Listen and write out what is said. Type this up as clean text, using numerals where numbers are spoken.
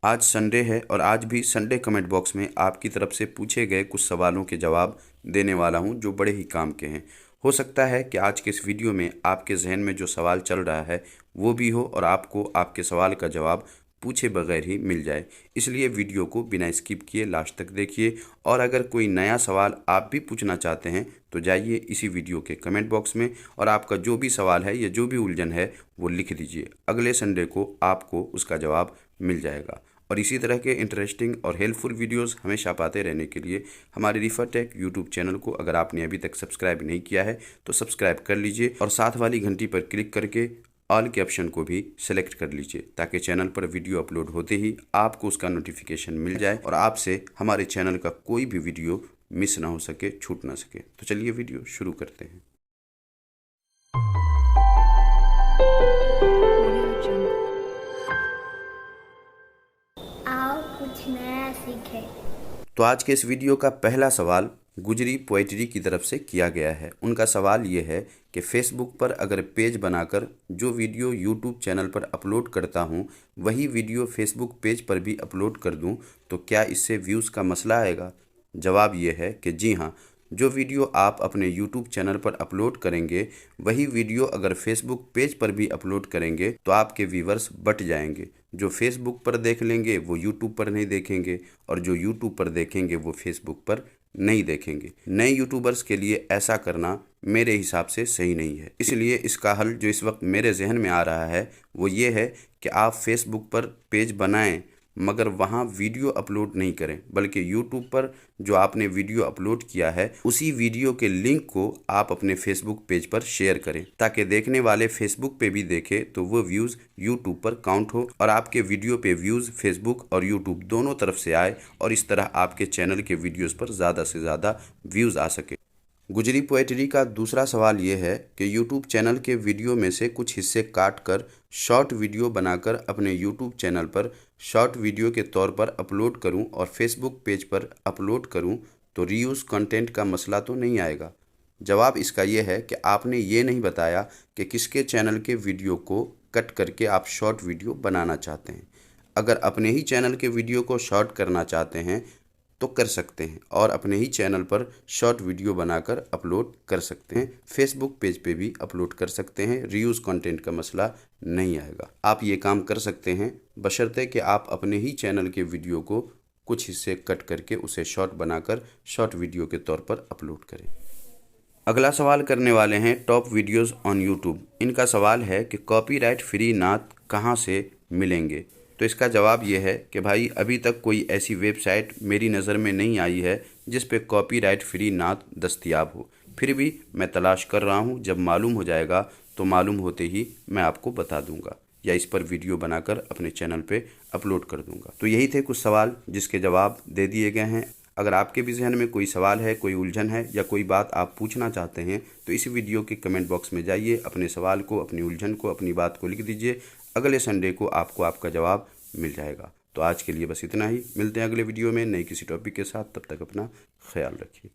आज संडे है और आज भी संडे कमेंट बॉक्स में आपकी तरफ से पूछे गए कुछ सवालों के जवाब देने वाला हूं जो बड़े ही काम के हैं। हो सकता है कि आज के इस वीडियो में आपके जहन में जो सवाल चल रहा है वो भी हो और आपको आपके सवाल का जवाब पूछे बगैर ही मिल जाए। इसलिए वीडियो को बिना स्किप किए लास्ट तक देखिए और अगर कोई नया सवाल आप भी पूछना चाहते हैं तो जाइए इसी वीडियो के कमेंट बॉक्स में और आपका जो भी सवाल है या जो भी उलझन है वो लिख दीजिए। अगले संडे को आपको उसका जवाब मिल जाएगा। और इसी तरह के इंटरेस्टिंग और हेल्पफुल वीडियोस हमेशा पाते रहने के लिए हमारे रिफर टेक यूट्यूब चैनल को अगर आपने अभी तक सब्सक्राइब नहीं किया है तो सब्सक्राइब कर लीजिए और साथ वाली घंटी पर क्लिक करके ऑल के ऑप्शन को भी सेलेक्ट कर लीजिए ताकि चैनल पर वीडियो अपलोड होते ही आपको उसका नोटिफिकेशन मिल जाए और आपसे हमारे चैनल का कोई भी वीडियो मिस ना हो सके, छूट ना सके। तो चलिए वीडियो शुरू करते हैं। आओ कुछ नया सीखे। तो आज के इस वीडियो का पहला सवाल गुजरी पोएट्री की तरफ से किया गया है। उनका सवाल ये है कि फेसबुक पर अगर पेज बनाकर जो वीडियो यूट्यूब चैनल पर अपलोड करता हूँ वही वीडियो फेसबुक पेज पर भी अपलोड कर दूँ तो क्या इससे व्यूज़ का मसला आएगा? जवाब ये है कि जी हाँ, जो वीडियो आप अपने यूट्यूब चैनल पर अपलोड करेंगे वही वीडियो अगर फेसबुक पेज पर भी अपलोड करेंगे तो आपके व्यूवर्स बट जाएंगे। जो फेसबुक पर देख लेंगे वो यूट्यूब पर नहीं देखेंगे और जो यूट्यूब पर देखेंगे वो फेसबुक पर नहीं देखेंगे। नए यूट्यूबर्स के लिए ऐसा करना मेरे हिसाब से सही नहीं है। इसलिए इसका हल जो इस वक्त मेरे जहन में आ रहा है वो ये है कि आप फेसबुक पर पेज बनाएं मगर वहाँ वीडियो अपलोड नहीं करें, बल्कि यूट्यूब पर जो आपने वीडियो अपलोड किया है उसी वीडियो के लिंक को आप अपने फेसबुक पेज पर शेयर करें ताकि देखने वाले फेसबुक पे भी देखें तो वो व्यूज़ यूट्यूब पर काउंट हो और आपके वीडियो पे व्यूज़ फेसबुक और यूट्यूब दोनों तरफ से आए और इस तरह आपके चैनल के वीडियोज़ पर ज़्यादा से ज़्यादा व्यूज़ आ सके। गुजरी पोएट्री का दूसरा सवाल ये है कि यूट्यूब चैनल के वीडियो में से कुछ हिस्से काट कर शॉर्ट वीडियो बनाकर अपने यूट्यूब चैनल पर शॉर्ट वीडियो के तौर पर अपलोड करूं और फेसबुक पेज पर अपलोड करूं तो रीयूज़ कंटेंट का मसला तो नहीं आएगा? जवाब इसका ये है कि आपने ये नहीं बताया कि किसके चैनल के वीडियो को कट करके आप शॉर्ट वीडियो बनाना चाहते हैं। अगर अपने ही चैनल के वीडियो को शॉर्ट करना चाहते हैं तो कर सकते हैं और अपने ही चैनल पर शॉर्ट वीडियो बनाकर अपलोड कर सकते हैं। फेसबुक पेज पे भी अपलोड कर सकते हैं, रीयूज़ कंटेंट का मसला नहीं आएगा। आप ये काम कर सकते हैं बशर्ते कि आप अपने ही चैनल के वीडियो को कुछ हिस्से कट करके उसे शॉर्ट बनाकर शॉर्ट वीडियो के तौर पर अपलोड करें। अगला सवाल करने वाले हैं टॉप वीडियोज़ ऑन यूट्यूब। इनका सवाल है कि कॉपीराइट फ्री नात कहाँ से मिलेंगे? तो इसका जवाब ये है कि भाई अभी तक कोई ऐसी वेबसाइट मेरी नज़र में नहीं आई है जिस पे कॉपीराइट फ्री नात दस्तयाब हो। फिर भी मैं तलाश कर रहा हूँ, जब मालूम हो जाएगा तो मालूम होते ही मैं आपको बता दूंगा या इस पर वीडियो बनाकर अपने चैनल पे अपलोड कर दूंगा। तो यही थे कुछ सवाल जिसके जवाब दे दिए गए हैं। अगर आपके भी जहन में कोई सवाल है, कोई उलझन है या कोई बात आप पूछना चाहते हैं तो इस वीडियो के कमेंट बॉक्स में जाइए, अपने सवाल को, अपनी उलझन को, अपनी बात को लिख दीजिए। अगले संडे को आपको आपका जवाब मिल जाएगा। तो आज के लिए बस इतना ही। मिलते हैं अगले वीडियो में नई किसी टॉपिक के साथ। तब तक अपना ख्याल रखिए।